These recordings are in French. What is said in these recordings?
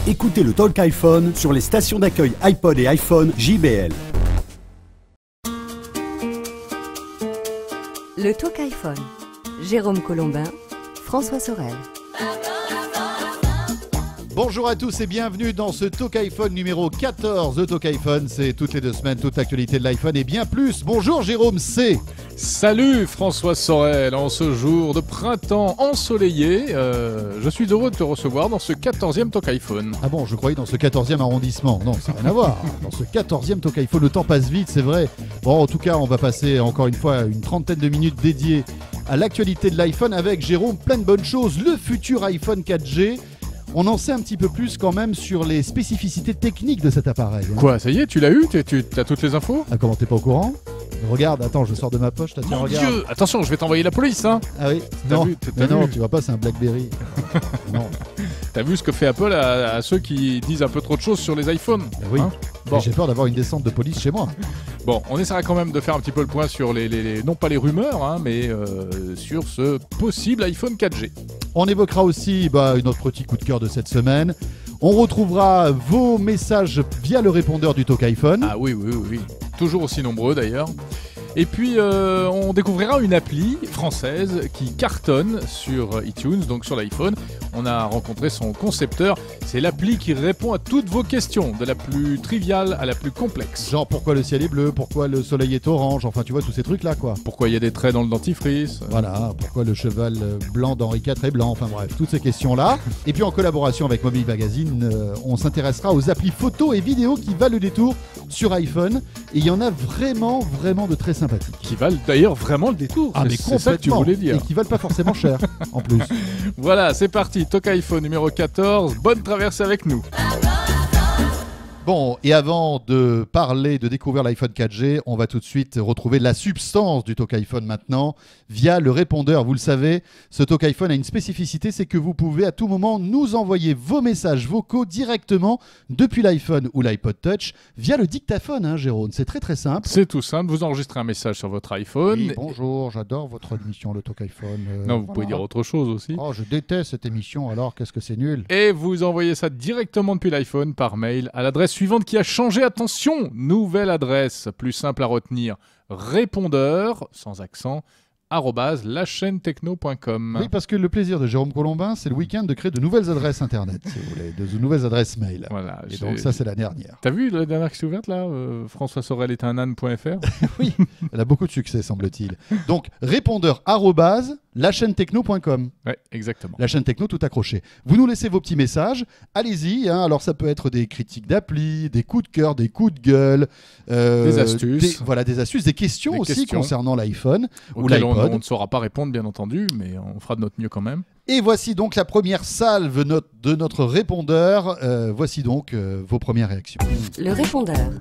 Écoutez le Talk iPhone sur les stations d'accueil iPod et iPhone JBL. Le Talk iPhone. Jérôme Colombin, François Sorel. Bonjour à tous et bienvenue dans ce Talk iPhone numéro 14. Le Talk iPhone, c'est toutes les 2 semaines, toute l'actualité de l'iPhone et bien plus. Bonjour Jérôme C. Salut François Sorel, en ce jour de printemps ensoleillé, je suis heureux de te recevoir dans ce 14e Talk iPhone. Ah bon, je croyais dans ce 14e arrondissement. Non, ça n'a rien à voir. Dans ce 14e Talk iPhone, le temps passe vite, c'est vrai. Bon, en tout cas, on va passer encore une fois une trentaine de minutes dédiées à l'actualité de l'iPhone avec Jérôme, plein de bonnes choses. Le futur iPhone 4G. On en sait un petit peu plus quand même sur les spécificités techniques de cet appareil. Quoi, ça y est, tu l'as eu? Tu as toutes les infos? Ah, comment t'es pas au courant? Regarde, attends, je sors de ma poche, tiens, Mon regarde. Dieu, attention, je vais t'envoyer la police, hein. Ah oui, T'as non, vu, mais non, vu tu vois pas, c'est un BlackBerry. Non, T'as vu ce que fait Apple à ceux qui disent un peu trop de choses sur les iPhones? bah oui. Hein. Bon. J'ai peur d'avoir une descente de police chez moi. Bon, on essaiera quand même de faire un petit peu le point sur non pas les rumeurs, hein, mais sur ce possible iPhone 4G. On évoquera aussi notre petit coup de cœur de cette semaine. On retrouvera vos messages via le répondeur du Talk iPhone. Ah oui, toujours aussi nombreux d'ailleurs. Et puis on découvrira une appli française qui cartonne sur iTunes, donc sur l'iPhone. On a rencontré son concepteur. C'est l'appli qui répond à toutes vos questions, de la plus triviale à la plus complexe. Genre pourquoi le ciel est bleu, pourquoi le soleil est orange, enfin tu vois tous ces trucs là quoi. Pourquoi il y a des traits dans le dentifrice. Voilà, pourquoi le cheval blanc d'Henri IV est blanc, enfin bref, toutes ces questions là. Et puis en collaboration avec Mobile Magazine, on s'intéressera aux applis photos et vidéos qui valent le détour sur iPhone. Et il y en a vraiment de très sympathiques. Qui valent d'ailleurs vraiment le détour. Ah mais c'est ça que tu voulais dire. Et qui valent pas forcément cher en plus. Voilà, c'est parti, Talk iPhone numéro 14, bonne traversée avec nous. Bon, et avant de parler, de découvrir l'iPhone 4G, on va tout de suite retrouver la substance du Talk iPhone maintenant via le répondeur. Vous le savez, ce Talk iPhone a une spécificité, c'est que vous pouvez à tout moment nous envoyer vos messages vocaux directement depuis l'iPhone ou l'iPod Touch via le dictaphone, hein, Jérôme. C'est très simple. C'est tout simple, vous enregistrez un message sur votre iPhone. Oui, bonjour, j'adore votre émission, le Talk iPhone. Non, vous pouvez dire autre chose aussi. Oh, je déteste cette émission, alors qu'est-ce que c'est nul. Et vous envoyez ça directement depuis l'iPhone par mail à l'adresse suivante qui a changé. Attention, nouvelle adresse, plus simple à retenir, répondeur, sans accent, @lachaînetechno.com. Oui, parce que le plaisir de Jérôme Colombin, c'est le week-end de créer de nouvelles adresses internet, si vous voulez, de nouvelles adresses mail. Voilà, et donc ça, c'est la dernière. T'as vu la dernière qui s'est ouverte là, François Sorel est un âne.fr. Oui, elle a beaucoup de succès, semble-t-il. Donc, répondeur @lachaînetechno.com. Ouais, exactement. La chaîne techno tout accroché. Vous nous laissez vos petits messages, allez-y. Hein, alors ça peut être des critiques d'appli, des coups de cœur, des coups de gueule, des astuces, des astuces, des questions aussi concernant l'iPhone ou l'iPod. On ne saura pas répondre bien entendu, mais on fera de notre mieux quand même. Et voici donc la première salve de notre répondeur. Voici donc vos premières réactions. Le répondeur.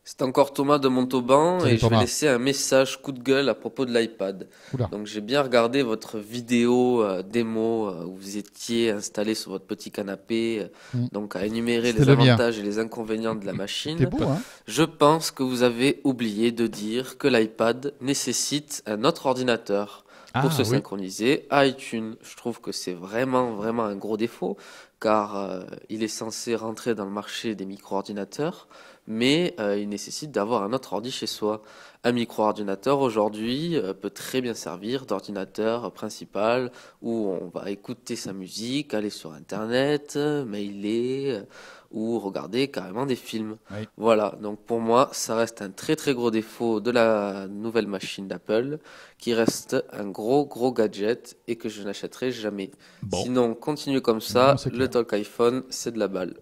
C'est encore Thomas de Montauban. Salut, et je Thomas. vais laisser un message coup de gueule à propos de l'iPad. Oula. Donc j'ai bien regardé votre vidéo démo où vous étiez installé sur votre petit canapé, donc à énumérer C'était les le mien. avantages et les inconvénients de la machine. T'es beau, hein? Je pense que vous avez oublié de dire que l'iPad nécessite un autre ordinateur pour se synchroniser à iTunes. Je trouve que c'est vraiment un gros défaut, car il est censé rentrer dans le marché des micro-ordinateurs, mais il nécessite d'avoir un autre ordi chez soi. Un micro-ordinateur aujourd'hui peut très bien servir d'ordinateur principal où on va écouter sa musique, aller sur Internet, mailer ou regarder carrément des films. Oui. Voilà, donc pour moi, ça reste un très gros défaut de la nouvelle machine d'Apple, qui reste un gros gadget et que je n'achèterai jamais. Bon. Sinon, continue comme ça, Non, c'est le clair. Talk iPhone, c'est de la balle.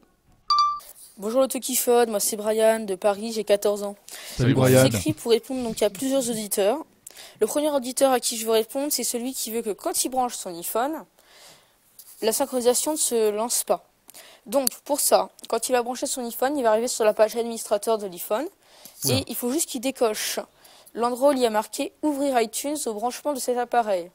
Bonjour le Talk iPhone, moi c'est Brian de Paris, j'ai 14 ans. Salut Je Brian. vous écris pour répondre donc à plusieurs auditeurs. Le premier auditeur à qui je veux répondre, c'est celui qui veut que quand il branche son iPhone, la synchronisation ne se lance pas. Donc pour ça, quand il va brancher son iPhone, il va arriver sur la page administrateur de l'iPhone et il faut juste qu'il décoche l'endroit où il y a marqué « Ouvrir iTunes au branchement de cet appareil ».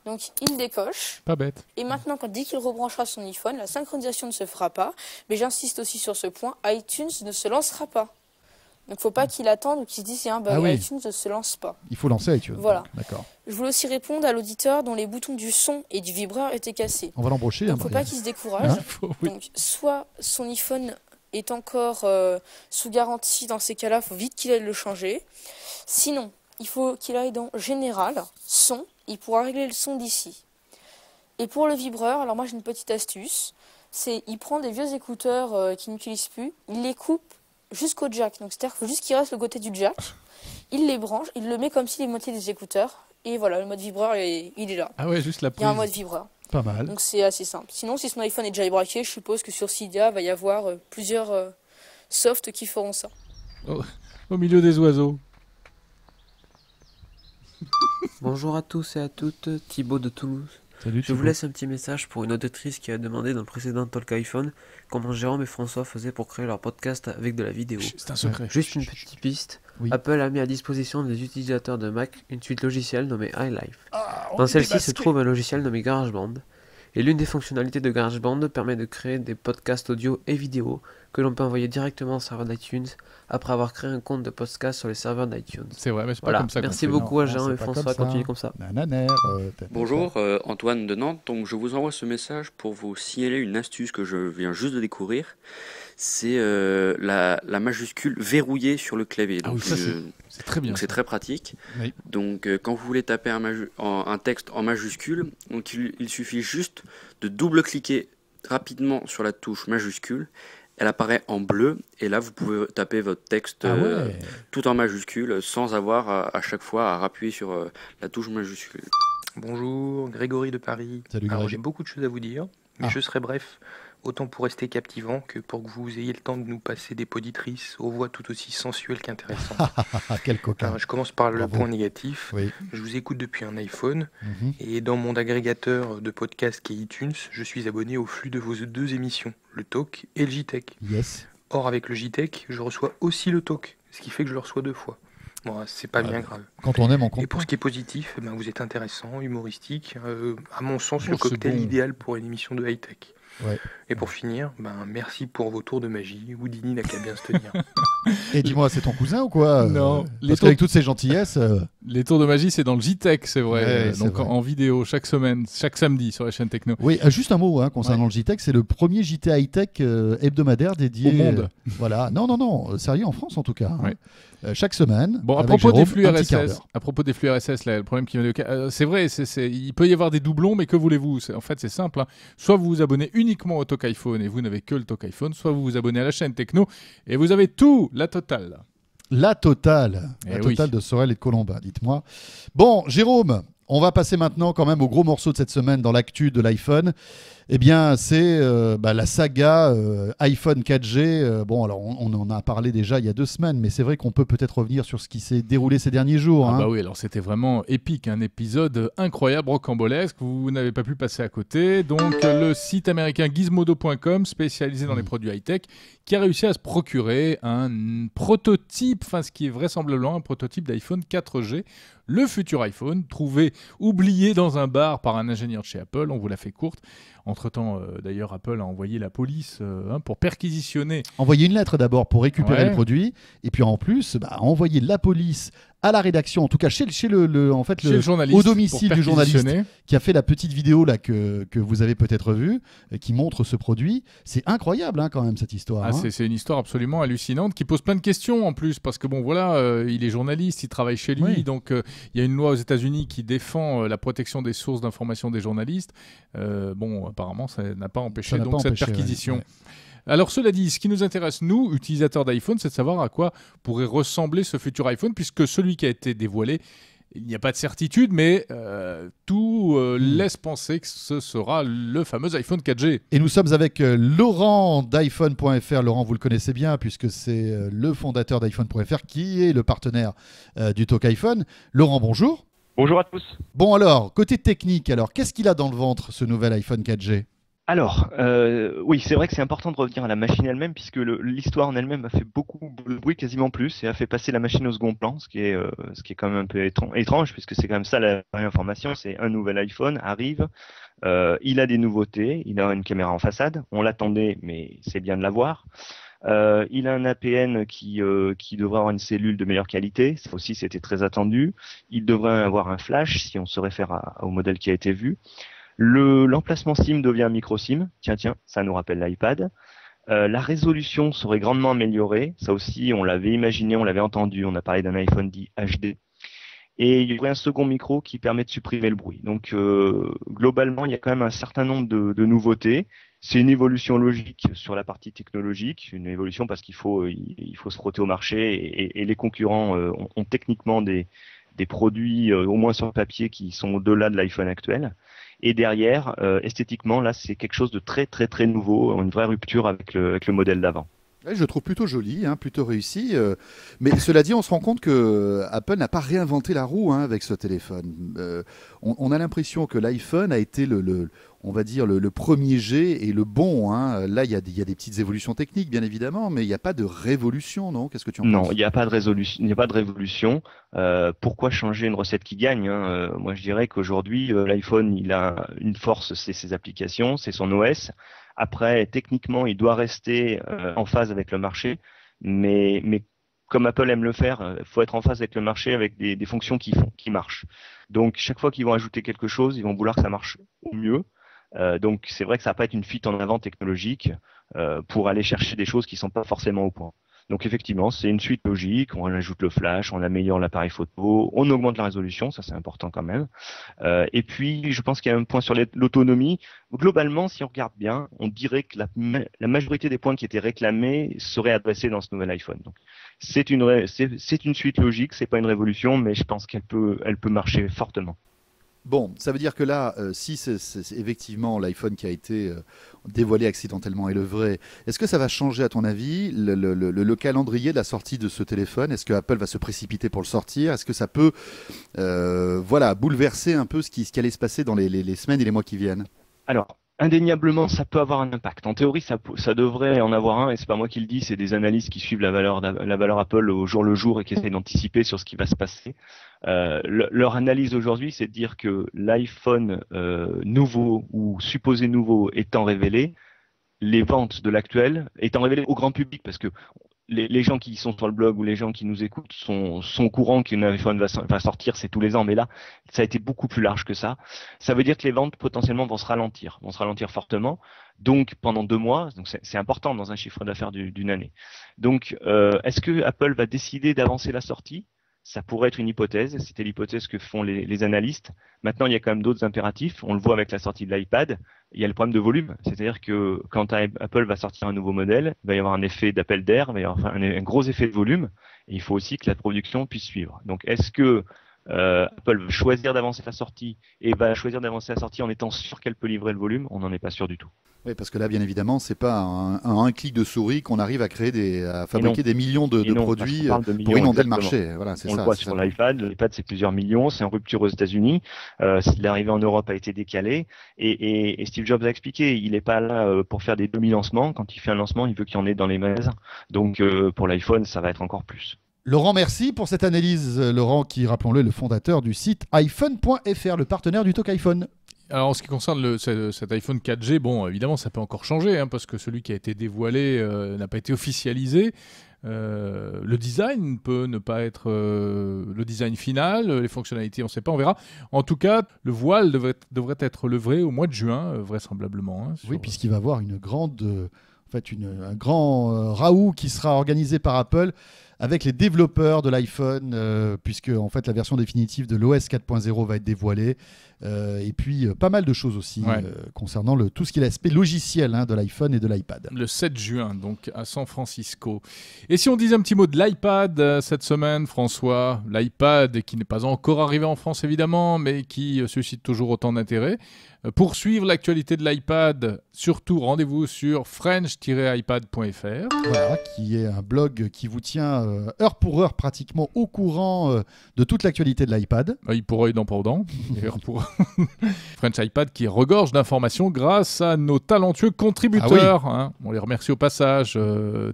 Donc il décoche. Pas bête. Et maintenant, dès qu'il rebranchera son iPhone, la synchronisation ne se fera pas. Mais j'insiste aussi sur ce point, iTunes ne se lancera pas. Donc, faut pas qu'il attende ou qu'il se dise c'est un bug. iTunes ne se lance pas. Il faut lancer iTunes. Voilà. D'accord. Je voulais aussi répondre à l'auditeur dont les boutons du son et du vibreur étaient cassés. On va l'embaucher. Donc, faut pas qu'il se décourage. Donc, soit son iPhone est encore sous garantie, dans ces cas-là, il faut vite qu'il aille le changer. Sinon, il faut qu'il aille dans Général, son, il pourra régler le son d'ici. Et pour le vibreur, alors moi j'ai une petite astuce, c'est il prend des vieux écouteurs qu'il n'utilise plus, il les coupe jusqu'au jack, donc c'est-à-dire qu'il faut juste qu'il reste le côté du jack, il les branche, il le met comme s'il mettait des écouteurs, et voilà, le mode vibreur il est là. Ah ouais, juste la prise. Il y a un mode vibreur. Pas mal. Donc c'est assez simple. Sinon, si son iPhone est jailbreaké, je suppose que sur Cydia, il va y avoir plusieurs softs qui feront ça. Au milieu des oiseaux. Bonjour à tous et à toutes, Thibaut de Toulouse. Salut, Je vous laisse un petit message pour une auditrice qui a demandé dans le précédent Talk iPhone comment Jérôme et François faisaient pour créer leur podcast avec de la vidéo. C'est un secret. Juste une petite piste. Oui. Apple a mis à disposition des utilisateurs de Mac une suite logicielle nommée iLife. Dans celle-ci se trouve un logiciel nommé GarageBand. Et l'une des fonctionnalités de GarageBand permet de créer des podcasts audio et vidéo que l'on peut envoyer directement au serveur d'iTunes après avoir créé un compte de podcast sur les serveurs d'iTunes. C'est vrai, mais c'est pas Voilà, comme ça. merci qu'on beaucoup à Non, Jean c'est et pas François, comme ça. continuez comme ça. Bonjour, Antoine de Nantes. Donc, je vous envoie ce message pour vous signaler une astuce que je viens juste de découvrir. C'est la majuscule verrouillée sur le clavier. Ah Donc, oui, ça c'est très bien. donc c'est très pratique. Oui. Donc quand vous voulez taper un texte en majuscule, donc il suffit juste de double-cliquer rapidement sur la touche majuscule. Elle apparaît en bleu et là vous pouvez taper votre texte tout en majuscule sans avoir à chaque fois à appuyer sur la touche majuscule. Bonjour, Grégory de Paris. Salut, Alors Greg. j'ai beaucoup de choses à vous dire, mais je serai bref. Autant pour rester captivant que pour que vous ayez le temps de nous passer des poditrices aux voix tout aussi sensuelles qu'intéressantes. Quel coquin. Alors, je commence par le Bravo. point négatif. Oui. Je vous écoute depuis un iPhone Mhm. et dans mon agrégateur de podcast qui est iTunes, je suis abonné au flux de vos deux émissions, le Talk et le JTech. Yes. Or, avec le JTech, je reçois aussi le Talk, ce qui fait que je le reçois deux fois. Bon, c'est pas bien grave. Quand on aime, on Et compte. pour ce qui est positif, eh ben, vous êtes intéressant, humoristique, à mon sens, Oh, le c'est cocktail bon. idéal pour une émission de high-tech. Ouais. Et pour finir, merci pour vos tours de magie. Houdini n'a qu'à bien se tenir. Et dis-moi, c'est ton cousin ou quoi Non. Les Parce tours- qu'avec toutes ces gentillesses. Les tours de magie, c'est dans le JTech, c'est vrai. Ouais, c'est Donc vrai. en vidéo, chaque semaine, chaque samedi sur la chaîne Techno. Oui, juste un mot concernant le JTech. C'est le premier JT high-tech hebdomadaire dédié Au monde. Voilà. Non, sérieux en France en tout cas. Ouais. Chaque semaine. Bon, à avec propos des Jérôme, flux un petit quart RSS, d'heure. là, le problème qui vient de... c'est vrai, il peut y avoir des doublons, mais que voulez-vous? En fait, c'est simple. Soit vous vous abonnez uniquement au Talk iPhone et vous n'avez que le Talk iPhone, soit vous vous abonnez à la chaîne Techno et vous avez tout, la totale. La totale. Eh La oui. totale de Sorel et de Colombin, dites-moi. Bon, Jérôme, on va passer maintenant quand même au gros morceau de cette semaine dans l'actu de l'iPhone. Eh bien, c'est la saga iPhone 4G. Bon, alors on en a parlé déjà il y a 2 semaines, mais c'est vrai qu'on peut peut-être revenir sur ce qui s'est déroulé ces derniers jours. Ah hein. bah oui, alors c'était vraiment épique, un épisode incroyable, rocambolesque, vous n'avez pas pu passer à côté. Donc le site américain gizmodo.com, spécialisé dans les produits high-tech, qui a réussi à se procurer un prototype, enfin ce qui est vraisemblablement un prototype d'iPhone 4G, le futur iPhone, trouvé oublié dans un bar par un ingénieur de chez Apple, on vous l'a fait courte. Entre-temps, d'ailleurs, Apple a envoyé la police pour perquisitionner. Envoyer une lettre d'abord pour récupérer Ouais. le produit, et puis en plus, envoyer la police à la rédaction, en tout cas chez le journaliste, au domicile pour du journaliste perquisitionner. qui a fait la petite vidéo là que vous avez peut-être vue, qui montre ce produit. C'est incroyable quand même cette histoire. Ah, c'est une histoire absolument hallucinante qui pose plein de questions en plus parce que bon voilà, il est journaliste, il travaille chez lui, Oui. donc il y a une loi aux États-Unis qui défend la protection des sources d'information des journalistes. Bon, apparemment, ça n'a pas empêché Ça n'a donc pas cette empêché, perquisition. ouais. Alors cela dit, ce qui nous intéresse, nous, utilisateurs d'iPhone, c'est de savoir à quoi pourrait ressembler ce futur iPhone, puisque celui qui a été dévoilé, il n'y a pas de certitude, mais tout laisse penser que ce sera le fameux iPhone 4G. Et nous sommes avec Laurent d'iPhone.fr. Laurent, vous le connaissez bien puisque c'est le fondateur d'iPhone.fr qui est le partenaire du Talk iPhone. Laurent, bonjour. Bonjour à tous. Bon alors, côté technique, qu'est-ce qu'il a dans le ventre ce nouvel iPhone 4G? Alors, oui, c'est vrai que c'est important de revenir à la machine elle-même, puisque l'histoire en elle-même a fait beaucoup de bruit, quasiment plus, et a fait passer la machine au second plan, ce qui est quand même un peu étrange, puisque c'est quand même ça la vraie information, c'est un nouvel iPhone arrive, il a des nouveautés, il a une caméra en façade, on l'attendait, mais c'est bien de l'avoir. Il a un APN qui devrait avoir une cellule de meilleure qualité. Ça aussi, c'était très attendu. Il devrait avoir un flash, si on se réfère au modèle qui a été vu. L'emplacement SIM devient micro SIM. Tiens, ça nous rappelle l'iPad. La résolution serait grandement améliorée. Ça aussi, on l'avait imaginé, on l'avait entendu. On a parlé d'un iPhone dit HD. Et il y aurait un second micro qui permet de supprimer le bruit. Donc, globalement, il y a quand même un certain nombre de nouveautés. C'est une évolution logique sur la partie technologique, une évolution parce qu'il faut se frotter au marché et les concurrents ont techniquement des produits, au moins sur le papier, qui sont au-delà de l'iPhone actuel. Et derrière, esthétiquement, là, c'est quelque chose de très, très, très nouveau, une vraie rupture avec le modèle d'avant. Ouais, je le trouve plutôt joli, plutôt réussi. Mais cela dit, on se rend compte que Apple n'a pas réinventé la roue avec ce téléphone. On a l'impression que l'iPhone a été on va dire le premier jet et le bon. Là, il y a des petites évolutions techniques, bien évidemment, mais il n'y a pas de révolution, non? Qu'est-ce que tu en penses? Non, il n'y a pas de résolution, il n'y a pas de révolution. Pourquoi changer une recette qui gagne, Moi, je dirais qu'aujourd'hui, l'iPhone, il a une force, c'est ses applications, c'est son OS. Après, techniquement, il doit rester en phase avec le marché, mais comme Apple aime le faire, il faut être en phase avec le marché avec des fonctions qui marchent. Donc, chaque fois qu'ils vont ajouter quelque chose, ils vont vouloir que ça marche au mieux. Donc, c'est vrai que ça va pas être une fuite en avant technologique pour aller chercher des choses qui sont pas forcément au point. Donc effectivement, c'est une suite logique, on ajoute le flash, on améliore l'appareil photo, on augmente la résolution, ça c'est important quand même. Et puis, je pense qu'il y a un point sur l'autonomie. Globalement, si on regarde bien, on dirait que la majorité des points qui étaient réclamés seraient adressés dans ce nouvel iPhone. Donc, c'est une suite logique, c'est pas une révolution, mais je pense qu'elle peut marcher fortement. Bon, ça veut dire que là, si c'est effectivement l'iPhone qui a été dévoilé accidentellement est le vrai, est-ce que ça va changer, à ton avis, le calendrier de la sortie de ce téléphone? Est-ce que Apple va se précipiter pour le sortir? Est-ce que ça peut bouleverser un peu ce qui allait se passer dans les semaines et les mois qui viennent? Alors, indéniablement, ça peut avoir un impact. En théorie, ça devrait en avoir un, et c'est pas moi qui le dis, c'est des analystes qui suivent la valeur Apple au jour le jour et qui essaient d'anticiper sur ce qui va se passer. Leur analyse aujourd'hui, c'est de dire que l'iPhone nouveau ou supposé nouveau étant révélé, les ventes de l'actuel étant révélées au grand public, parce que les gens qui sont sur le blog ou les gens qui nous écoutent sont au courant qu'un iPhone va sortir, c'est tous les ans, mais là, ça a été beaucoup plus large que ça. Ça veut dire que les ventes potentiellement vont se ralentir fortement. Donc pendant 2 mois, donc c'est important dans un chiffre d'affaires d'une année. Donc est-ce que Apple va décider d'avancer la sortie? Ça pourrait être une hypothèse, c'était l'hypothèse que font les analystes. Maintenant, il y a quand même d'autres impératifs. On le voit avec la sortie de l'iPad. Il y a le problème de volume. C'est-à-dire que quand Apple va sortir un nouveau modèle, il va y avoir un effet d'appel d'air, il va y avoir un gros effet de volume. Et il faut aussi que la production puisse suivre. Donc, est-ce que Apple va choisir d'avancer la sortie et va choisir d'avancer la sortie en étant sûr qu'elle peut livrer le volume? On n'en est pas sûr du tout. Oui, parce que là, bien évidemment, c'est pas un clic de souris qu'on arrive à créer à fabriquer des millions de produits pour inonder le marché. Voilà, c'est ça. On le voit sur l'iPad. L'iPad, c'est plusieurs millions. C'est en rupture aux États-Unis. L'arrivée en Europe a été décalée. Et Steve Jobs a expliqué, il n'est pas là pour faire des demi-lancements. Quand il fait un lancement, il veut qu'il y en ait dans les magasins. Donc, pour l'iPhone, ça va être encore plus. Laurent, merci pour cette analyse. Laurent, qui, rappelons-le, est le fondateur du site iPhone.fr, le partenaire du Talk iPhone. Alors, en ce qui concerne cet iPhone 4G, bon, évidemment, ça peut encore changer, parce que celui qui a été dévoilé n'a pas été officialisé. Le design peut ne pas être le design final, les fonctionnalités, on ne sait pas, on verra. En tout cas, le voile devrait être levé au mois de juin, vraisemblablement. Oui, puisqu'il va y avoir un grand raout qui sera organisé par Apple avec les développeurs de l'iPhone, puisque en fait la version définitive de l'OS 4.0 va être dévoilée, et puis pas mal de choses aussi concernant tout ce qui est l'aspect logiciel de l'iPhone et de l'iPad. Le 7 juin, donc à San Francisco. Et si on disait un petit mot de l'iPad cette semaine, François, l'iPad qui n'est pas encore arrivé en France évidemment, mais qui suscite toujours autant d'intérêt. Pour suivre l'actualité de l'iPad, surtout rendez-vous sur french-ipad.fr. Voilà, qui est un blog qui vous tient heure pour heure pratiquement au courant de toute l'actualité de l'iPad. Il pourrait dans pendant. French iPad qui regorge d'informations grâce à nos talentueux contributeurs. On les remercie au passage.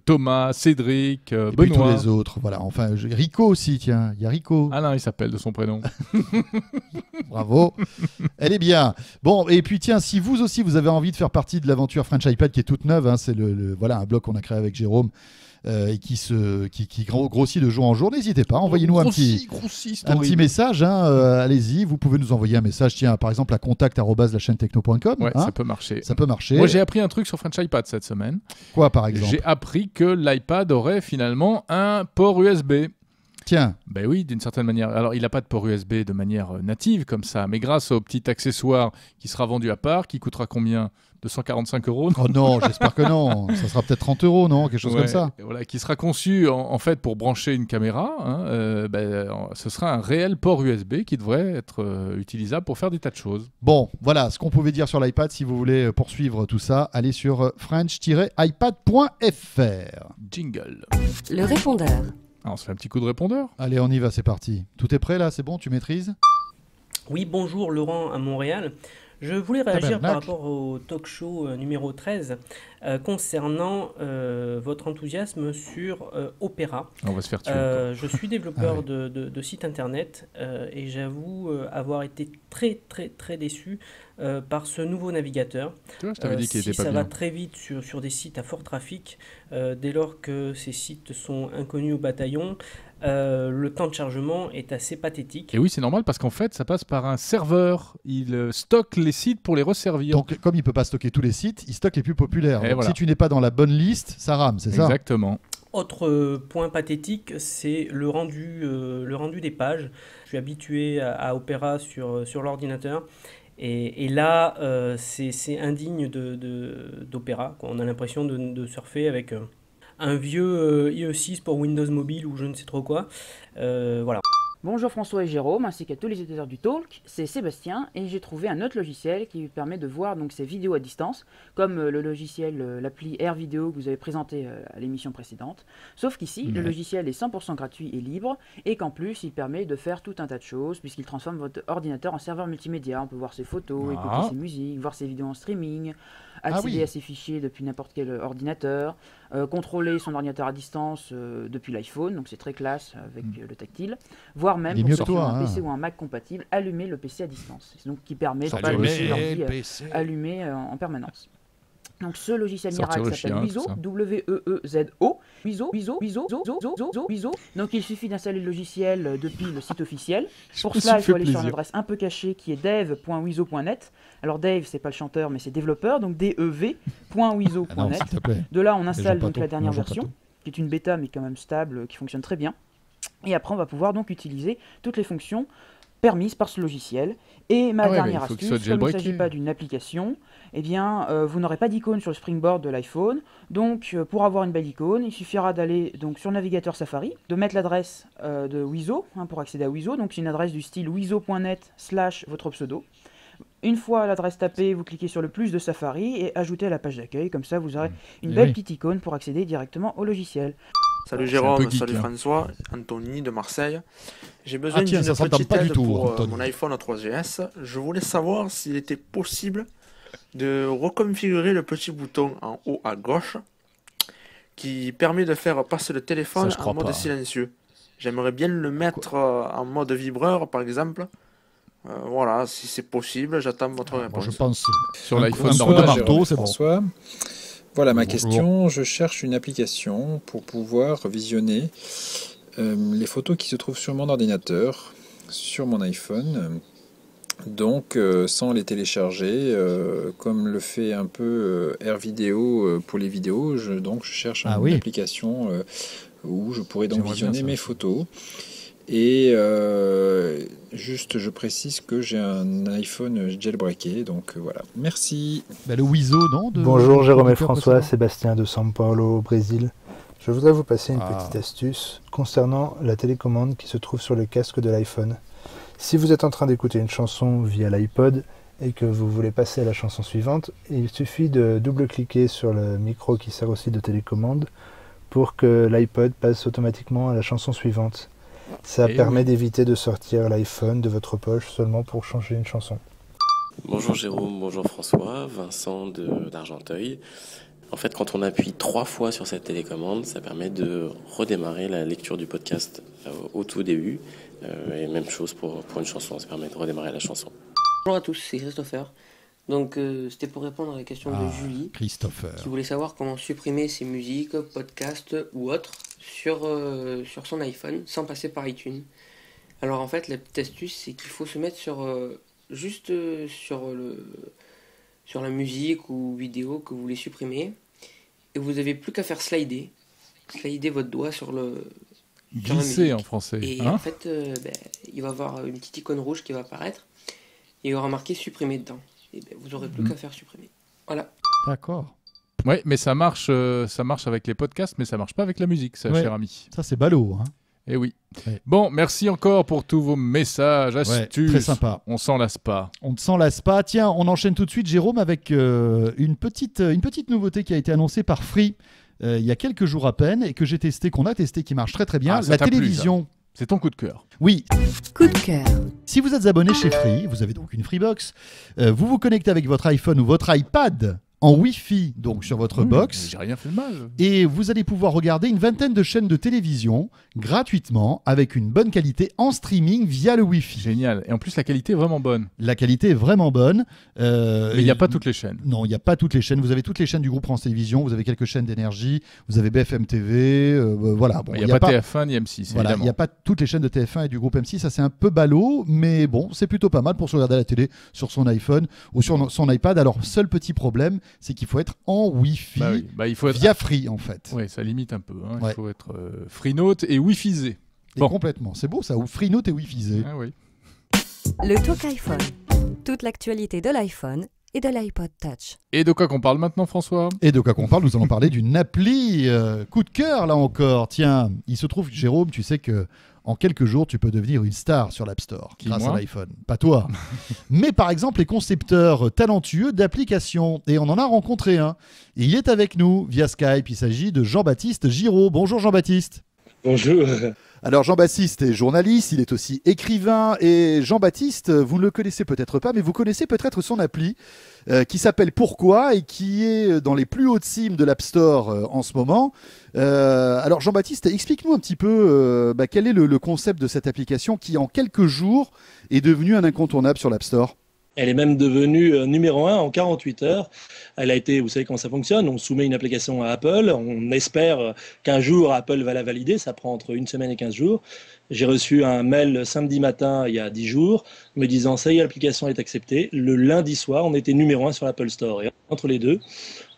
Thomas, Cédric, et Benoît. Puis tous les autres. Voilà. Enfin, Rico aussi, tiens. Il y a Rico. Alain, il s'appelle de son prénom. Bravo. Elle est bien. Bon, et puis tiens, si vous aussi vous avez envie de faire partie de l'aventure French iPad qui est toute neuve, c'est voilà, un blog qu'on a créé avec Jérôme et qui grossit de jour en jour, n'hésitez pas, envoyez-nous un petit message, allez-y, vous pouvez nous envoyer un message, tiens, par exemple à contact@lachaînetechno.com. Ouais, ça peut marcher. Ça peut marcher. Moi j'ai appris un truc sur French iPad cette semaine. Quoi par exemple? J'ai appris que l'iPad aurait finalement un port USB. Tiens. Ben oui, d'une certaine manière. Alors, il n'a pas de port USB de manière native comme ça, mais grâce au petit accessoire qui sera vendu à part, qui coûtera combien? 245 €? Oh non, j'espère que non. Ça sera peut-être 30 €, non? Quelque chose comme ça. Voilà, qui sera conçu en fait pour brancher une caméra. Ce sera un réel port USB qui devrait être utilisable pour faire des tas de choses. Bon, voilà ce qu'on pouvait dire sur l'iPad. Si vous voulez poursuivre tout ça, allez sur french-ipad.fr. Jingle. Le répondeur. Alors, on se fait un petit coup de répondeur. Allez, on y va, c'est parti. Tout est prêt là, c'est bon, tu maîtrises? Oui, bonjour, Laurent à Montréal. Je voulais réagir par rapport au talk show numéro 13 concernant votre enthousiasme sur Opera. On va se faire tuer. Je suis développeur de site internet et j'avoue avoir été très très très déçu par ce nouveau navigateur. Tu vois, je t'avais dit qu'il était pas ça bien. va très vite sur des sites à fort trafic, dès lors que ces sites sont inconnus au bataillon, le temps de chargement est assez pathétique. Et oui, c'est normal parce qu'en fait, ça passe par un serveur. Il stocke les sites pour les resservir. Donc, comme il ne peut pas stocker tous les sites, il stocke les plus populaires. Donc, voilà. si tu n'es pas dans la bonne liste, ça rame, c'est ça? Exactement. Autre point pathétique, c'est le rendu des pages. Je suis habitué à Opera sur l'ordinateur. Et là, c'est indigne d'Opera. On a l'impression de surfer avec un vieux IE6 pour Windows Mobile ou je ne sais trop quoi. Voilà. Bonjour François et Jérôme, ainsi qu'à tous les utilisateurs du Talk, c'est Sébastien et j'ai trouvé un autre logiciel qui permet de voir donc ces vidéos à distance, comme le logiciel, l'appli Air Vidéo que vous avez présenté à l'émission précédente. Sauf qu'ici, le logiciel est 100% gratuit et libre et qu'en plus, il permet de faire tout un tas de choses puisqu'il transforme votre ordinateur en serveur multimédia. On peut voir ses photos, écouter ses musiques, voir ses vidéos en streaming, accéder à ses fichiers depuis n'importe quel ordinateur, contrôler son ordinateur à distance depuis l'iPhone, donc c'est très classe avec le tactile, voire même pour sortir un PC ou un Mac compatible, allumer le PC à distance. C'est donc qui permet de pas laisser l'ordi allumé en permanence. Donc ce logiciel miracle s'appelle Wieso, W-E-E-Z-O, Wieso. Donc il suffit d'installer le logiciel depuis le site officiel. Pour cela, il faut aller sur une adresse un peu cachée qui est dev.wieso.net. Alors Dave, c'est pas le chanteur, mais c'est développeur, donc dev.wieso.net. De là, on installe donc la dernière version, qui est une bêta mais quand même stable, qui fonctionne très bien. Et après, on va pouvoir donc utiliser toutes les fonctions permises par ce logiciel. Et ma dernière astuce, comme il ne s'agit pas d'une application, eh bien, vous n'aurez pas d'icône sur le springboard de l'iPhone. Donc, pour avoir une belle icône, il suffira d'aller donc sur le navigateur Safari, de mettre l'adresse de Wieso pour accéder à Wieso. Donc, c'est une adresse du style wieso.net/votre pseudo. Une fois l'adresse tapée, vous cliquez sur le plus de Safari et ajoutez à la page d'accueil. Comme ça, vous aurez une belle petite icône pour accéder directement au logiciel. Salut Jérôme, salut François, Anthony de Marseille. J'ai besoin d'une petite aide pour mon iPhone 3GS. Je voulais savoir s'il était possible de reconfigurer le petit bouton en haut à gauche qui permet de faire passer le téléphone en mode silencieux. J'aimerais bien le mettre en mode vibreur par exemple. Voilà, si c'est possible, j'attends votre réponse. Je pense sur l'iPhone Jérôme, François. Voilà ma question. Je cherche une application pour pouvoir visionner les photos qui se trouvent sur mon ordinateur, sur mon iPhone. Donc, sans les télécharger, comme le fait un peu Air Vidéo pour les vidéos, je cherche une application où je pourrais donc visionner mes photos. Et juste, je précise que j'ai un iPhone jailbreaké, donc voilà. Merci. Le Wieso, non Bonjour Jérôme et François, Sébastien de São Paulo au Brésil. Je voudrais vous passer une petite astuce concernant la télécommande qui se trouve sur le casque de l'iPhone. Si vous êtes en train d'écouter une chanson via l'iPod et que vous voulez passer à la chanson suivante, il suffit de double-cliquer sur le micro qui sert aussi de télécommande pour que l'iPod passe automatiquement à la chanson suivante. Ça permet d'éviter de sortir l'iPhone de votre poche seulement pour changer une chanson. Bonjour Jérôme, bonjour François, Vincent d'Argenteuil. En fait, quand on appuie 3 fois sur cette télécommande, ça permet de redémarrer la lecture du podcast au tout début. Et même chose pour une chanson, ça permet de redémarrer la chanson. Bonjour à tous, c'est Christopher. Donc c'était pour répondre à la question de Julie, Christopher, qui voulait savoir comment supprimer ses musiques, podcasts ou autres sur son iPhone sans passer par iTunes. Alors en fait, la petite astuce, c'est qu'il faut se mettre sur la musique ou vidéo que vous voulez supprimer, et vous n'avez plus qu'à faire slider votre doigt sur le glisser en français. Et en fait, il va y avoir une petite icône rouge qui va apparaître et il y aura marqué supprimer dedans. Et vous n'aurez plus qu'à faire supprimer. Voilà. D'accord. Ouais, mais ça marche avec les podcasts, mais ça marche pas avec la musique, ça, cher ami. Ça, c'est ballot, hein. Eh oui. Ouais. Bon, merci encore pour tous vos messages, astuces. Très sympa. On s'en lasse pas. On ne s'en lasse pas. Tiens, on enchaîne tout de suite, Jérôme, avec une petite nouveauté qui a été annoncée par Free il y a quelques jours à peine et que j'ai testé, qu'on a testé, qui marche très très bien. La télévision. C'est ton coup de cœur. Oui. Coup de cœur. Si vous êtes abonné chez Free, vous avez donc une Freebox, vous vous connectez avec votre iPhone ou votre iPad en Wi-Fi, donc sur votre box. J'ai rien fait de mal. Et vous allez pouvoir regarder une vingtaine de chaînes de télévision gratuitement avec une bonne qualité en streaming via le Wi-Fi. Génial. Et en plus, la qualité est vraiment bonne. La qualité est vraiment bonne. Mais il n'y a pas toutes les chaînes. Non, il n'y a pas toutes les chaînes. Vous avez toutes les chaînes du groupe France Télévisions, vous avez quelques chaînes d'énergie, vous avez BFM TV, voilà. Bon, il n'y a pas TF1 ni M6, voilà, il n'y a pas toutes les chaînes de TF1 et du groupe M6, ça c'est un peu ballot, mais bon, c'est plutôt pas mal pour se regarder à la télé sur son iPhone ou sur son iPad. Alors, seul petit problème, c'est qu'il faut être en Wi-Fi il faut être via Free, en fait. Oui, ça limite un peu. Hein. Il faut être Freenote et Wi-Fisé. Bon. Complètement, c'est beau ça, ou Freenote et Wi-Fisé. Ah, oui. Le Talk iPhone. Toute l'actualité de l'iPhone et de l'iPod Touch. Et de quoi qu'on parle maintenant, François? Et de quoi qu'on parle, nous allons parler d'une appli coup de cœur, là encore. Tiens, il se trouve, Jérôme, tu sais que en quelques jours, tu peux devenir une star sur l'App Store grâce à l'iPhone. Pas toi. Mais par exemple, les concepteurs talentueux d'applications. Et on en a rencontré un. Et il est avec nous via Skype. Il s'agit de Jean-Baptiste Giraud. Bonjour Jean-Baptiste. Bonjour. Alors Jean-Baptiste est journaliste, il est aussi écrivain. Et Jean-Baptiste, vous ne le connaissez peut-être pas, mais vous connaissez peut-être son appli qui s'appelle Pourquoi et qui est dans les plus hautes cimes de l'App Store en ce moment. Alors Jean-Baptiste, explique-nous un petit peu quel est le concept de cette application qui en quelques jours est devenue un incontournable sur l'App Store. Elle est même devenue numéro 1 en 48 heures. Elle a été, vous savez comment ça fonctionne, on soumet une application à Apple, on espère qu'un jour Apple va la valider, ça prend entre 1 semaine et 15 jours. J'ai reçu un mail samedi matin, il y a 10 jours, me disant ça y est, l'application est acceptée. Le lundi soir, on était numéro 1 sur l'Apple Store. Et entre les deux,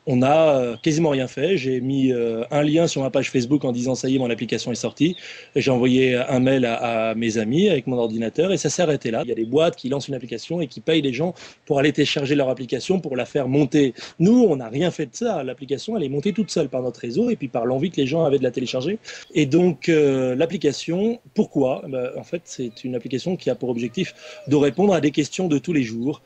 on n'a quasiment rien fait. J'ai mis un lien sur ma page Facebook en disant ça y est, mon application est sortie. J'ai envoyé un mail à mes amis avec mon ordinateur et ça s'est arrêté là. Il y a des boîtes qui lancent une application et qui payent les gens pour aller télécharger leur application, pour la faire monter. Nous, on n'a rien fait de ça. L'application, elle est montée toute seule par notre réseau et puis par l'envie que les gens avaient de la télécharger. Et donc, l'application, pourquoi ? En fait, c'est une application qui a pour objectif de répondre à des questions de tous les jours.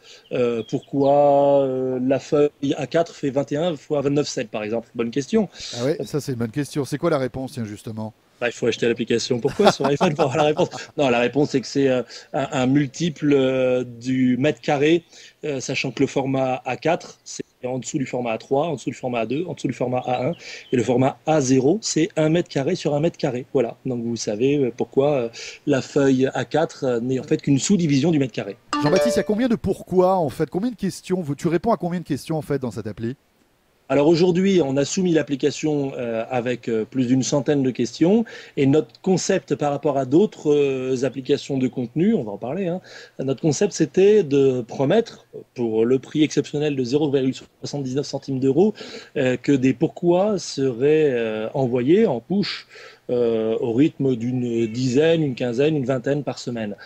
Pourquoi la feuille A4 fait 21 fois 29,7 par exemple? Bonne question. Ah ouais, ça c'est une bonne question. C'est quoi la réponse, tiens, justement? Il faut acheter l'application. Pourquoi sur iPhone pour avoir la réponse? Non, la réponse c'est que c'est un multiple du mètre carré, sachant que le format A4 c'est en dessous du format A3, en dessous du format A2, en dessous du format A1 et le format A0 c'est 1 mètre carré sur 1 mètre carré. Voilà, donc vous savez pourquoi la feuille A4 n'est en fait qu'une sous-division du mètre carré. Jean-Baptiste, il y a combien de pourquoi en fait? Combien de questions? Tu réponds à combien de questions en fait dans cette appli? Alors aujourd'hui, on a soumis l'application avec plus d'une centaine de questions et notre concept par rapport à d'autres applications de contenu, on va en parler, hein, notre concept c'était de promettre pour le prix exceptionnel de 0,79 centimes d'euros que des pourquoi seraient envoyés en push au rythme d'une dizaine, une quinzaine, une vingtaine par semaine.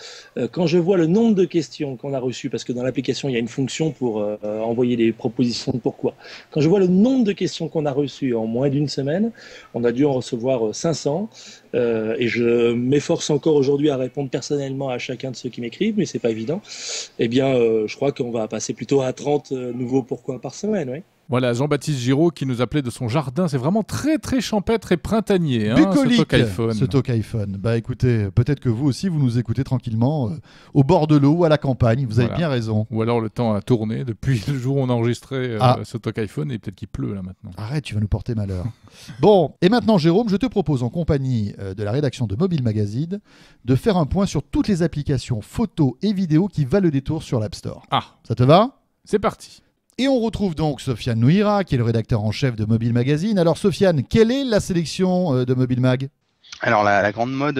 Quand je vois le nombre de questions qu'on a reçues, parce que dans l'application il y a une fonction pour envoyer des propositions de pourquoi, quand je vois le nombre de questions qu'on a reçues en moins d'une semaine, on a dû en recevoir 500 et je m'efforce encore aujourd'hui à répondre personnellement à chacun de ceux qui m'écrivent, mais c'est pas évident. Eh bien, je crois qu'on va passer plutôt à 30 nouveaux pourquoi par semaine, oui. Voilà, Jean-Baptiste Giraud qui nous appelait de son jardin. C'est vraiment très très champêtre et printanier, Bucolique, ce Talk iPhone. Ce Talk iPhone. Bah écoutez, peut-être que vous aussi, vous nous écoutez tranquillement au bord de l'eau ou à la campagne. Vous avez bien raison. Ou alors le temps a tourné depuis le jour où on a enregistré ce Talk iPhone et peut-être qu'il pleut là maintenant. Arrête, tu vas nous porter malheur. Bon, et maintenant Jérôme, je te propose en compagnie de la rédaction de Mobile Magazine de faire un point sur toutes les applications photos et vidéos qui valent le détour sur l'App Store. Ça te va ? C'est parti. Et on retrouve donc Sofiane Nouira, qui est le rédacteur en chef de Mobile Magazine. Alors Sofiane, quelle est la sélection de Mobile Mag ? Alors la grande mode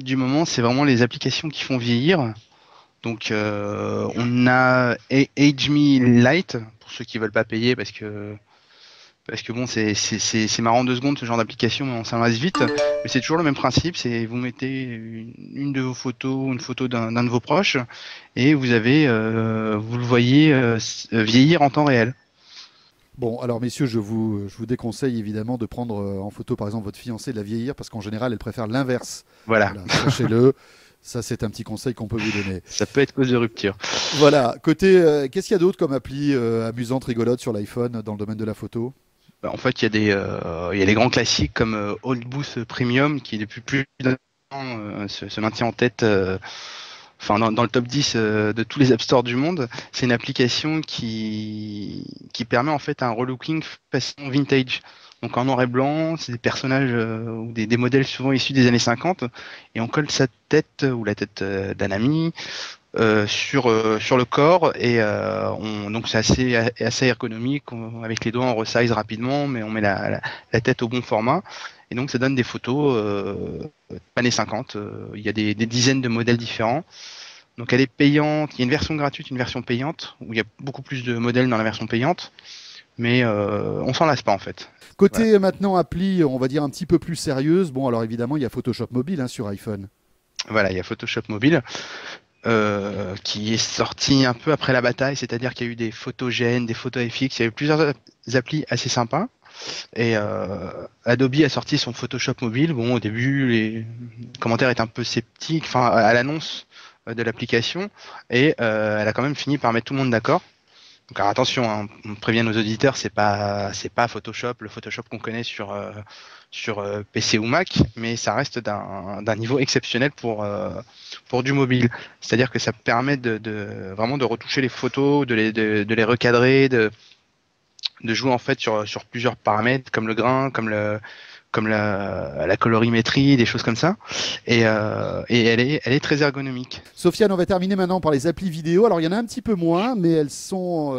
du moment, c'est vraiment les applications qui font vieillir. Donc on a AgeMe Lite, pour ceux qui veulent pas payer, parce que bon, c'est marrant 2 secondes ce genre d'application, mais on s'en lasse vite. Mais c'est toujours le même principe, c'est vous mettez une de vos photos, une photo d'un de vos proches, et vous le voyez vieillir en temps réel. Bon, alors messieurs, je vous déconseille évidemment de prendre en photo par exemple votre fiancée, de la vieillir, parce qu'en général elle préfère l'inverse. Voilà. Sachez-le. Ça, c'est un petit conseil qu'on peut vous donner. Ça peut être cause de rupture. Voilà. Côté, qu'est-ce qu'il y a d'autre comme appli amusante, rigolote sur l'iPhone dans le domaine de la photo ? En fait, il y a les grands classiques comme Old Booth Premium qui depuis plus d'un an se maintient en tête, dans le top 10 de tous les App Store du monde. C'est une application qui permet en fait un relooking façon vintage. Donc en noir et blanc, c'est des personnages ou des modèles souvent issus des années 50 et on colle sa tête ou la tête d'un ami sur le corps et donc c'est assez ergonomique. Avec les doigts on resize rapidement, mais on met la tête au bon format et donc ça donne des photos années 50. Il y a des dizaines de modèles différents. Donc elle est payante. Il y a une version gratuite, une version payante où il y a beaucoup plus de modèles dans la version payante, mais on s'en lasse pas en fait. Côté maintenant appli, on va dire un petit peu plus sérieuse. Bon, alors évidemment, il y a Photoshop Mobile sur iPhone. Voilà, il y a Photoshop Mobile qui est sorti un peu après la bataille, c'est-à-dire qu'il y a eu des photogènes, des photos FX, il y a eu plusieurs applis assez sympas. Et Adobe a sorti son Photoshop Mobile. Bon, au début, les commentaires étaient un peu sceptiques, à l'annonce de l'application, et elle a quand même fini par mettre tout le monde d'accord. Donc alors attention, on prévient nos auditeurs, c'est pas Photoshop, le Photoshop qu'on connaît sur PC ou Mac, mais ça reste d'un niveau exceptionnel pour du mobile. C'est-à-dire que ça permet vraiment de retoucher les photos, de les recadrer, de jouer en fait sur plusieurs paramètres comme le grain, comme la colorimétrie, des choses comme ça, et elle est très ergonomique. Sofiane, on va terminer maintenant par les applis vidéo. Alors il y en a un petit peu moins, mais elles sont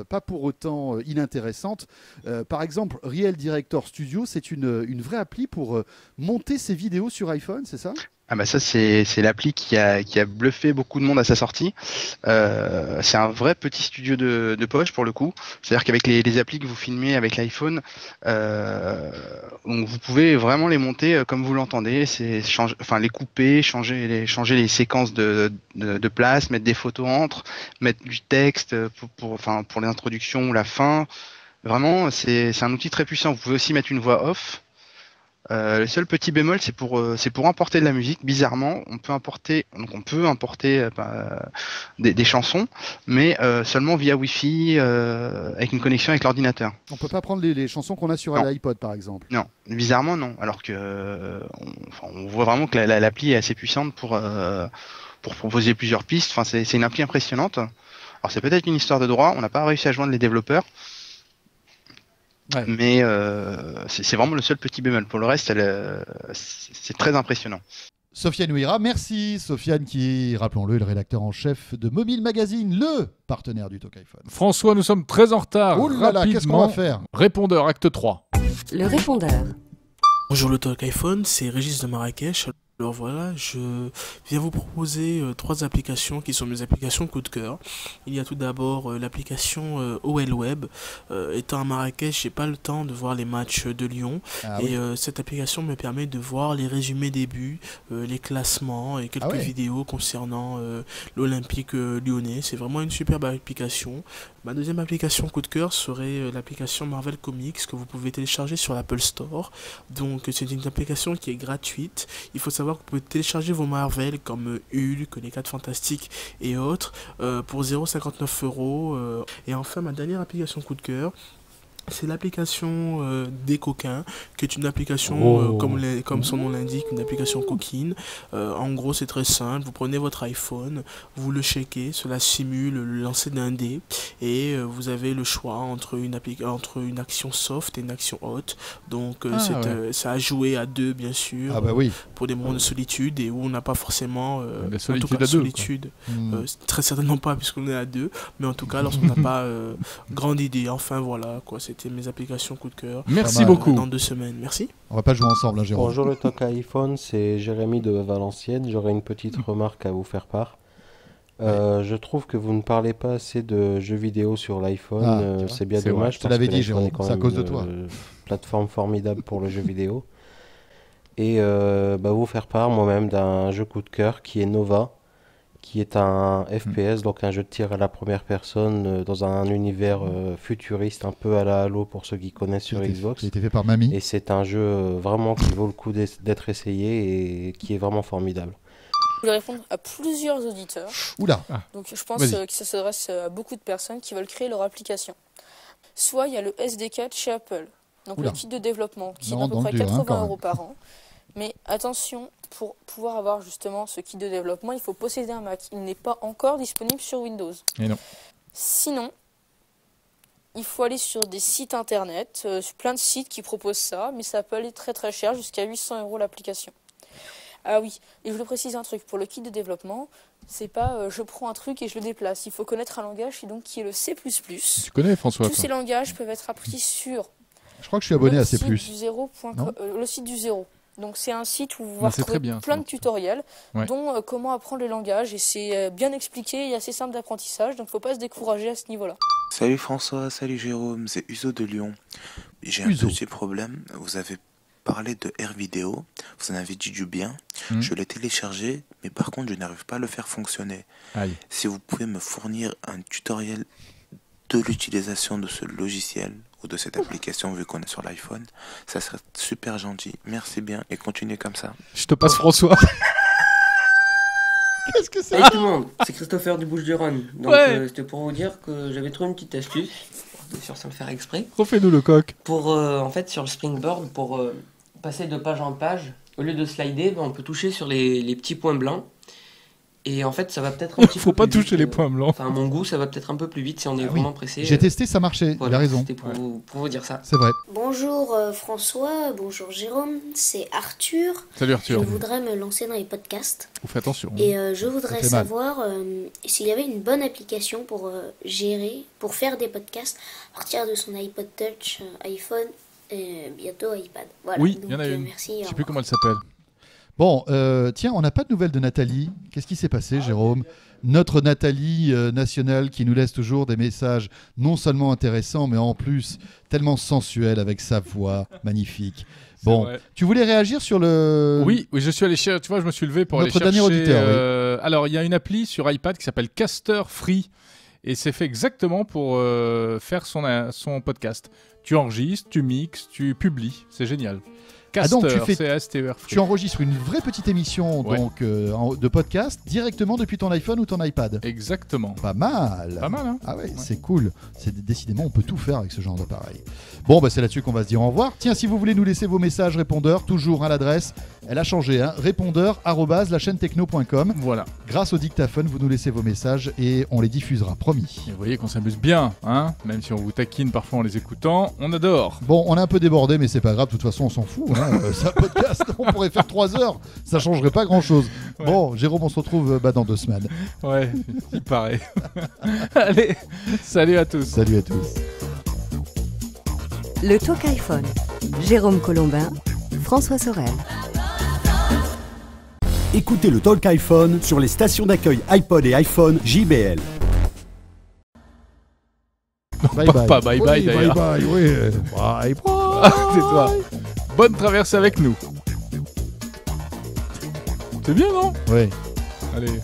pas pour autant inintéressantes. Par exemple, Real Director Studio, c'est une vraie appli pour monter ses vidéos sur iPhone, c'est ça ? Ah bah ça c'est l'appli qui a bluffé beaucoup de monde à sa sortie. C'est un vrai petit studio de poche pour le coup. C'est-à-dire qu'avec les applis que vous filmez avec l'iPhone, donc vous pouvez vraiment les monter comme vous l'entendez. C'est les couper, changer les séquences de place, mettre des photos entre, mettre du texte pour les introductions ou la fin. Vraiment c'est un outil très puissant. Vous pouvez aussi mettre une voix off. Le seul petit bémol, c'est pour importer de la musique. Bizarrement, on peut importer des chansons, mais seulement via Wi-Fi avec une connexion avec l'ordinateur. On peut pas prendre les chansons qu'on a sur l'iPod, par exemple. Non, bizarrement non. Alors que on voit vraiment que l'appli est assez puissante pour proposer plusieurs pistes. Enfin, c'est une appli impressionnante. Alors c'est peut-être une histoire de droit. On n'a pas réussi à joindre les développeurs. Ouais. Mais c'est vraiment le seul petit bémol. Pour le reste, c'est très impressionnant. Sofiane Ouira, merci. Sofiane qui, rappelons-le, est le rédacteur en chef de Mobile Magazine, le partenaire du Talk iPhone. François, nous sommes très en retard. Oh là là, qu'est-ce qu'on va faire ? Répondeur, acte 3. Le répondeur. Bonjour le Talk iPhone, c'est Régis de Marrakech. Alors voilà, je viens vous proposer 3 applications qui sont mes applications coup de cœur. Il y a tout d'abord l'application OL Web. Étant à Marrakech, j'ai pas le temps de voir les matchs de Lyon. Cette application me permet de voir les résumés des buts, les classements et quelques vidéos concernant l'Olympique lyonnais. C'est vraiment une superbe application. Ma deuxième application coup de cœur serait l'application Marvel Comics que vous pouvez télécharger sur l'Apple Store. Donc c'est une application qui est gratuite. Il faut savoir savoir que vous pouvez télécharger vos Marvel comme Hulk, les 4 Fantastiques et autres pour 0,59 €. Et enfin, ma dernière application coup de cœur, c'est l'application des coquins, qui est une application, comme son nom l'indique, une application coquine. En gros, c'est très simple. Vous prenez votre iPhone, vous le shakez, cela simule le lancer d'un dé, et vous avez le choix entre une action soft et une action hot. Donc, ça a joué à 2, bien sûr, pour des moments de solitude, et où on n'a pas forcément la solitude en tout cas, à 2. Solitude. Très certainement pas, puisqu'on est à 2, mais en tout cas, lorsqu'on n'a pas grande idée. Enfin, voilà, quoi. C'était mes applications coup de cœur. Merci beaucoup. Dans 2 semaines. Merci. On va pas jouer ensemble, hein, Jérôme. Bonjour le Talk iPhone, c'est Jérémy de Valenciennes. J'aurais une petite remarque à vous faire part. Je trouve que vous ne parlez pas assez de jeux vidéo sur l'iPhone. C'est bien dommage. Je te l'avais dit, Jérôme. C'est à cause de toi. Plateforme formidable pour le jeu vidéo. Et vous faire part moi-même d'un jeu coup de cœur qui est Nova, qui est un FPS, donc un jeu de tir à la première personne dans un univers futuriste, un peu à la Halo pour ceux qui connaissent sur Xbox. Qui a été fait par Mamie. Et c'est un jeu vraiment qui vaut le coup d'être essayé et qui est vraiment formidable. Je voulais répondre à plusieurs auditeurs. Oula. Donc je pense que ça s'adresse à beaucoup de personnes qui veulent créer leur application. Soit il y a le SDK de chez Apple, donc le kit de développement, qui est à peu près 80 € par an. Mais attention, pour pouvoir avoir justement ce kit de développement, il faut posséder un Mac. Il n'est pas encore disponible sur Windows. Et non. Sinon, il faut aller sur des sites internet, plein de sites qui proposent ça, mais ça peut aller très très cher, jusqu'à 800 € l'application. Ah oui, et je voulais préciser un truc, pour le kit de développement, c'est pas je prends un truc et je le déplace. Il faut connaître un langage qui est le C++. Tu connais, François? Tous ces langages peuvent être appris sur... Je crois que je suis abonné à C++. Le site du zéro. Donc c'est un site où vous allez trouver plein de tutoriels, dont comment apprendre le langage, et c'est bien expliqué et assez simple d'apprentissage, donc il ne faut pas se décourager à ce niveau-là. Salut François, salut Jérôme, c'est Uzo de Lyon. J'ai un petit problème, vous avez parlé de RVideo, vous en avez dit du bien, je l'ai téléchargé, mais par contre je n'arrive pas à le faire fonctionner. Si vous pouvez me fournir un tutoriel de l'utilisation de ce logiciel ou de cette application vu qu'on est sur l'iPhone, ça serait super gentil. Merci bien et continuez comme ça. Je te passe François. Qu'est-ce que c'est? Salut tout le monde, c'est Christopher du Bouches-du-Rhône. Donc c'était pour vous dire que j'avais trouvé une petite astuce, bien sûr sans le faire exprès. Refais-nous le coq. Pour en fait sur le Springboard, pour passer de page en page, au lieu de slider, on peut toucher sur les petits points blancs. Et en fait, ça va peut-être un petit peu Faut pas plus toucher les points blancs. Enfin, à mon goût, ça va peut-être un peu plus vite si on est vraiment pressé. J'ai testé, ça marchait. Voilà, il a raison. C'était pour vous dire ça. C'est vrai. Bonjour François, bonjour Jérôme, c'est Arthur. Salut Arthur. Je voudrais me lancer dans les podcasts. Fais attention. Et je voudrais savoir s'il y avait une bonne application pour pour faire des podcasts à partir de son iPod Touch, iPhone et bientôt iPad. Voilà. Oui, il y en a une. Merci. Je sais plus comment elle s'appelle. Bon, tiens, on n'a pas de nouvelles de Nathalie. Qu'est-ce qui s'est passé, Jérôme? Notre Nathalie nationale qui nous laisse toujours des messages non seulement intéressants, mais en plus tellement sensuels avec sa voix magnifique. Bon, tu voulais réagir sur le... Oui, je suis allé chercher, tu vois, je me suis levé pour aller chercher... Notre dernier auditeur, Alors, il y a une appli sur iPad qui s'appelle Caster Free, et c'est fait exactement pour faire son podcast. Tu enregistres, tu mixes, tu publies, c'est génial. Donc tu enregistres une vraie petite émission donc, de podcast directement depuis ton iPhone ou ton iPad. Exactement. Pas mal. Pas mal, hein. Ah ouais, c'est cool. Décidément, on peut tout faire avec ce genre d'appareil. Bon, c'est là-dessus qu'on va se dire au revoir. Tiens, si vous voulez nous laisser vos messages répondeurs, toujours à l'adresse, elle a changé, répondeur@lachaînetechno.com. Voilà. Grâce au dictaphone, vous nous laissez vos messages et on les diffusera, promis. Et vous voyez qu'on s'amuse bien, hein, même si on vous taquine parfois en les écoutant, on adore. Bon, on a un peu débordé, mais c'est pas grave, de toute façon, on s'en fout. C'est un podcast, on pourrait faire 3 heures, ça changerait pas grand chose. Bon, Jérôme, on se retrouve dans 2 semaines. Ouais, il paraît. Allez, salut à tous. Salut à tous. Le Talk iPhone. Jérôme Colombin, François Sorel. Écoutez le Talk iPhone sur les stations d'accueil iPod et iPhone JBL. Bye bye. Pas bye bye d'ailleurs. Bye bye, oui. Bye bye. C'est toi. Bonne traversée avec nous. C'est bien, non? Oui. Allez.